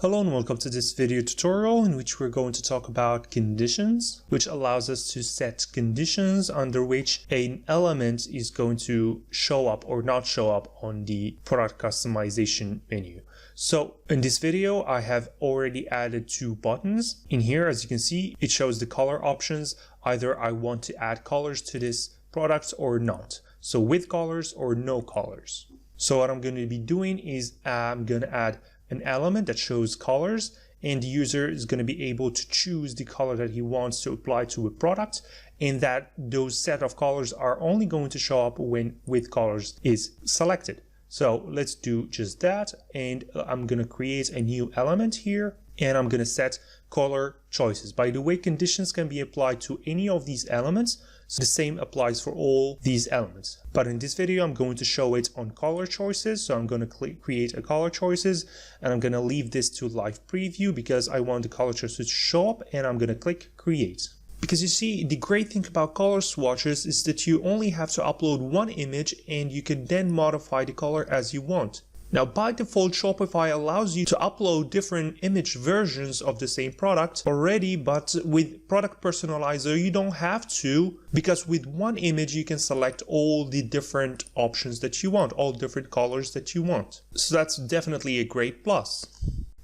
Hello and welcome to this video tutorial in which we're going to talk about conditions, which allows us to set conditions under which an element is going to show up or not show up on the product customization menu. So in this video, I have already added two buttons. In here, as you can see, it shows the color options. Either I want to add colors to this product or not. So with colors or no colors. So what I'm going to be doing is I'm going to add an element that shows colors, and the user is going to be able to choose the color that he wants to apply to a product, and that those set of colors are only going to show up when with colors is selected. So let's do just that, and I'm going to create a new element here, and I'm going to set color choices. By the way, conditions can be applied to any of these elements, so the same applies for all these elements. But in this video, I'm going to show it on color choices. So I'm going to create a color choices, and I'm going to leave this to live preview because I want the color choices to show up, and I'm going to click create. Because you see, the great thing about color swatches is that you only have to upload one image and you can then modify the color as you want. Now, by default, Shopify allows you to upload different image versions of the same product already, but with Product Personalizer, you don't have to, because with one image, you can select all the different options that you want, all different colors that you want. So that's definitely a great plus.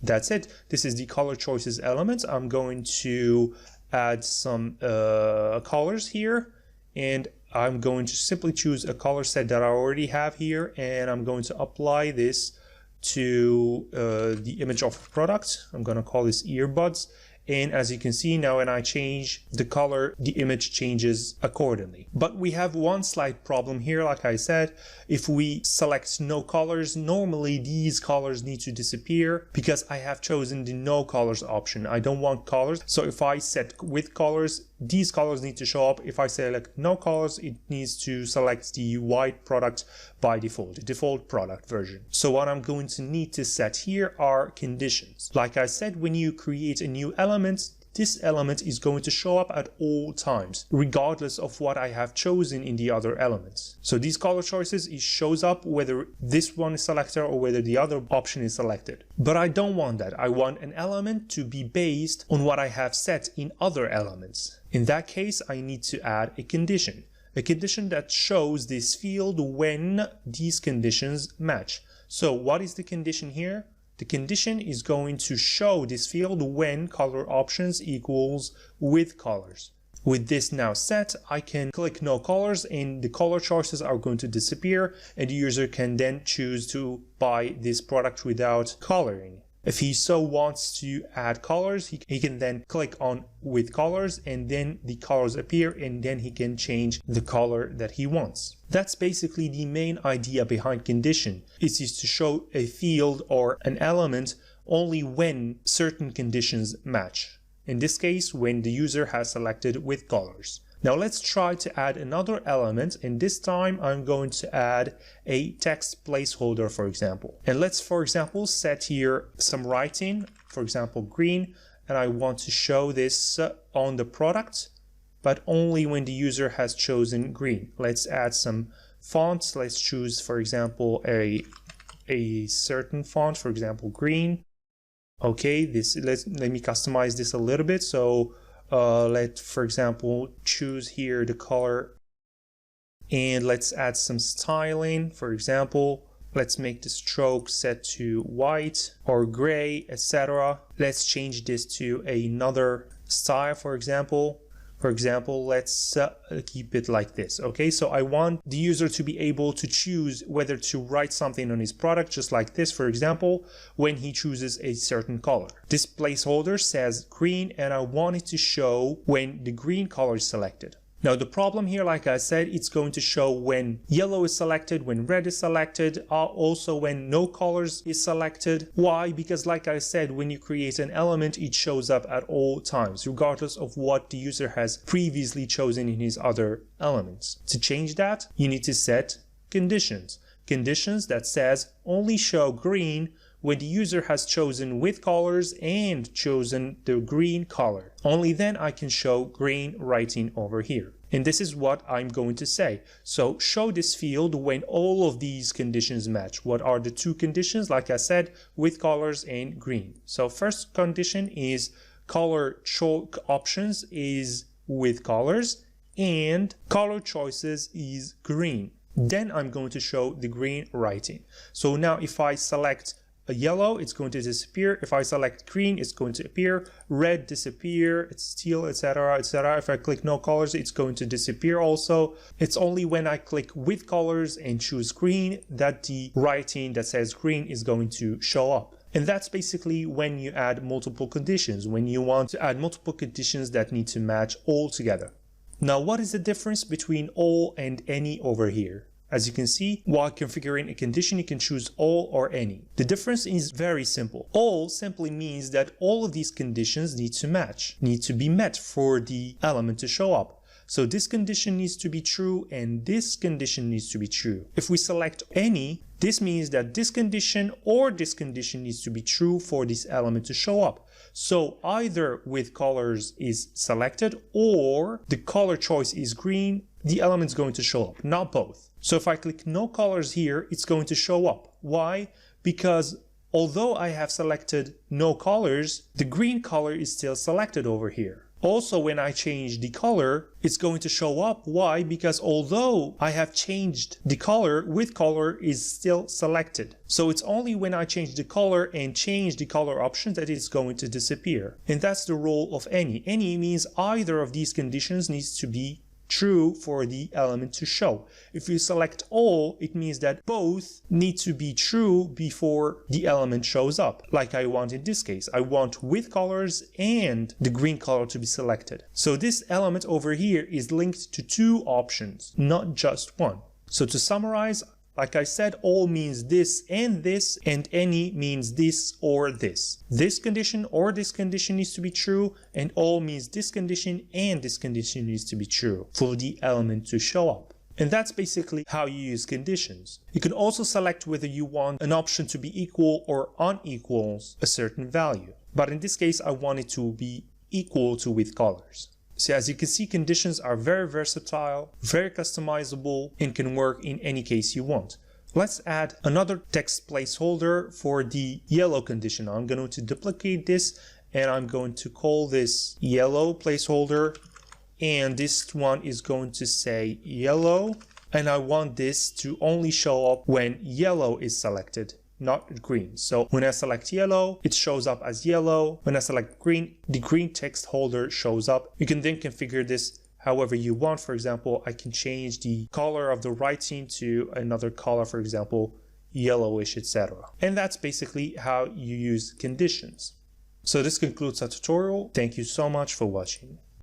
That's it. This is the color choices element. I'm going to add some colors here, and I'm going to simply choose a color set that I already have here, and I'm going to apply this to the image of a product. I'm going to call this earbuds. And as you can see now, when I change the color, the image changes accordingly. But we have one slight problem here. Like I said, if we select no colors, normally these colors need to disappear because I have chosen the no colors option. I don't want colors. So if I set with colors, these colors need to show up. If I select no colors, it needs to select the white product by default, the default product version. So what I'm going to need to set here are conditions. Like I said, when you create a new element, this element is going to show up at all times, regardless of what I have chosen in the other elements. So these color choices, it shows up whether this one is selected or whether the other option is selected. But I don't want that. I want an element to be based on what I have set in other elements. In that case, I need to add a condition that shows this field when these conditions match. So what is the condition here? The condition is going to show this field when color options equals with colors. With this now set, I can click no colors and the color choices are going to disappear, and the user can then choose to buy this product without coloring. If he so wants to add colors, he can then click on with colors, and then the colors appear, and then he can change the color that he wants. That's basically the main idea behind condition. It is to show a field or an element only when certain conditions match. In this case, when the user has selected with colors. Now let's try to add another element, and this time I'm going to add a text placeholder, for example. And let's, for example, set here some writing, for example, green, and I want to show this on the product, but only when the user has chosen green. Let's add some fonts. Let's choose, for example, a certain font, for example, green. Okay, let me customize this a little bit. So let's, for example, choose here the color, and let's add some styling. For example, let's make the stroke set to white or gray, etc. Let's change this to another style. For example, let's keep it like this. Okay, so I want the user to be able to choose whether to write something on his product, just like this, for example, when he chooses a certain color. This placeholder says green, and I want it to show when the green color is selected. Now the problem here, like I said, it's going to show when yellow is selected, when red is selected, also when no colors is selected. Why? Because like I said, when you create an element, it shows up at all times, regardless of what the user has previously chosen in his other elements. To change that, you need to set conditions. Conditions that says only show green when the user has chosen with colors and chosen the green color. Only then I can show green writing over here. And this is what I'm going to say. So show this field when all of these conditions match. What are the two conditions? Like I said, with colors and green. So first condition is color options is with colors and color choices is green. Then I'm going to show the green writing. So now if I select a yellow, it's going to disappear. If I select green, it's going to appear. Red disappear, it's teal, etc., etc. If I click no colors, it's going to disappear also. It's only when I click with colors and choose green that the writing that says green is going to show up. And that's basically when you add multiple conditions, when you want to add multiple conditions that need to match all together. Now, what is the difference between all and any over here? As you can see, while configuring a condition, you can choose all or any. The difference is very simple. All simply means that all of these conditions need to match, need to be met for the element to show up. So this condition needs to be true and this condition needs to be true. If we select any, this means that this condition or this condition needs to be true for this element to show up. So either with colors is selected or the color choice is green, the element is going to show up, not both. So if I click no colors here, it's going to show up. Why? Because although I have selected no colors, the green color is still selected over here. Also, when I change the color, it's going to show up. Why? Because although I have changed the color, with color is still selected. So it's only when I change the color and change the color option that it's going to disappear. And that's the role of any. Any means either of these conditions needs to be true for the element to show. If you select all, it means that both need to be true before the element shows up. Like I want in this case, I want with colors and the green color to be selected. So this element over here is linked to two options, not just one. So to summarize, like I said, all means this, and any means this or this. This condition or this condition needs to be true, and all means this condition and this condition needs to be true for the element to show up. And that's basically how you use conditions. You can also select whether you want an option to be equal or unequals a certain value. But in this case, I want it to be equal to with colors. So as you can see, conditions are very versatile, very customizable, and can work in any case you want. Let's add another text placeholder for the yellow condition. I'm going to duplicate this and I'm going to call this yellow placeholder. And this one is going to say yellow. And I want this to only show up when yellow is selected, not green. So when I select yellow, it shows up as yellow. When I select green, the green text holder shows up. You can then configure this however you want. For example, I can change the color of the writing to another color, for example, yellowish, etc. And that's basically how you use conditions. So this concludes our tutorial. Thank you so much for watching.